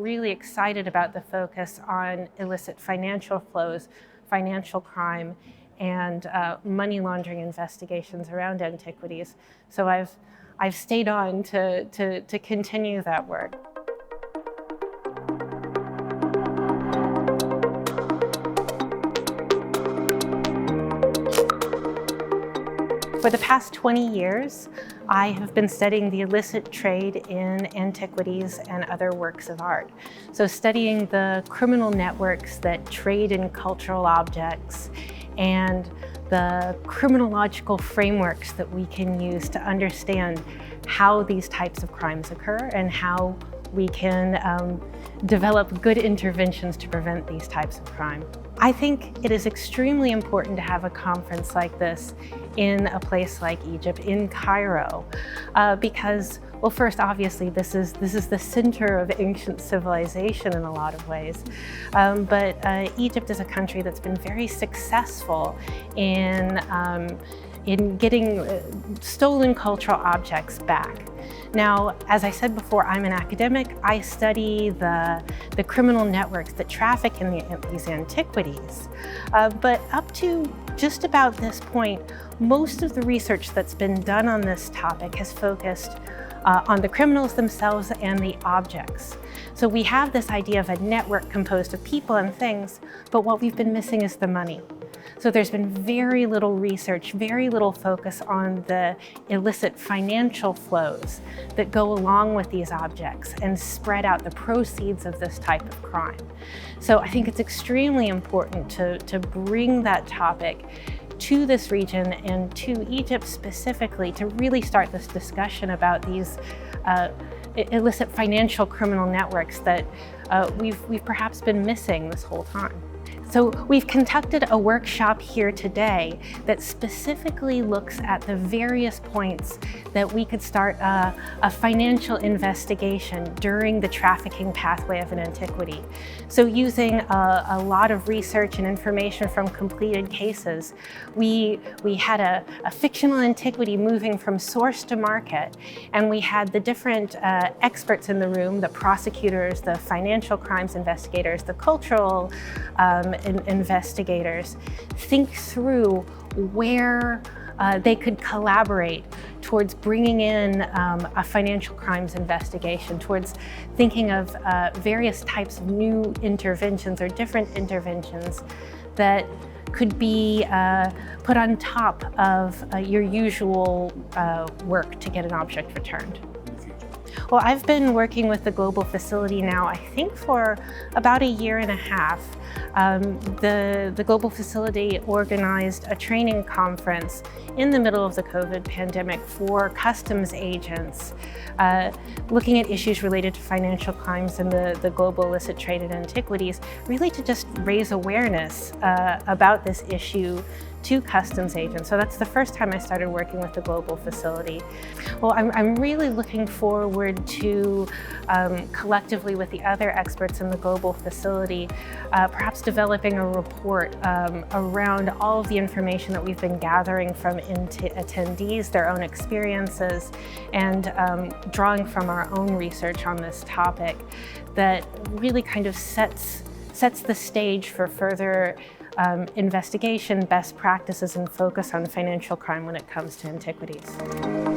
really excited about the focus on illicit financial flows, financial crime, and money laundering investigations around Antiquities. So I've stayed on to continue that work. For the past 20 years, I have been studying the illicit trade in antiquities and other works of art. So studying the criminal networks that trade in cultural objects and the criminological frameworks that we can use to understand how these types of crimes occur and how we can develop good interventions to prevent these types of crime. I think it is extremely important to have a conference like this in a place like Egypt, in Cairo, because, well, first, obviously, this is the center of ancient civilization in a lot of ways. But Egypt is a country that's been very successful in getting stolen cultural objects back. Now, as I said before, I'm an academic. I study the criminal networks that traffic in these antiquities. But up to just about this point, most of the research that's been done on this topic has focused on the criminals themselves and the objects. So we have this idea of a network composed of people and things, but what we've been missing is the money. So there's been very little research, very little focus on the illicit financial flows that go along with these objects and spread out the proceeds of this type of crime. So I think it's extremely important to bring that topic to this region and to Egypt specifically to really start this discussion about these illicit financial criminal networks that we've perhaps been missing this whole time. So we've conducted a workshop here today that specifically looks at the various points that we could start a financial investigation during the trafficking pathway of an antiquity. So using a lot of research and information from completed cases, we had a fictional antiquity moving from source to market, and we had the different experts in the room, the prosecutors, the financial crimes investigators, the cultural investigators, think through where they could collaborate towards bringing in a financial crimes investigation, towards thinking of various types of new interventions or different interventions that could be put on top of your usual work to get an object returned. Well, I've been working with the Global Facility now, I think, for about a year and a half. The Global Facility organized a training conference in the middle of the COVID pandemic for customs agents, looking at issues related to financial crimes and the global illicit trade in antiquities, really to just raise awareness about this issue to customs agents. So that's the first time I started working with the Global Facility. Well, I'm really looking forward to collectively with the other experts in the Global Facility, perhaps developing a report around all of the information that we've been gathering from attendees, their own experiences, and drawing from our own research on this topic that really kind of sets the stage for further investigation, best practices, and focus on financial crime when it comes to antiquities.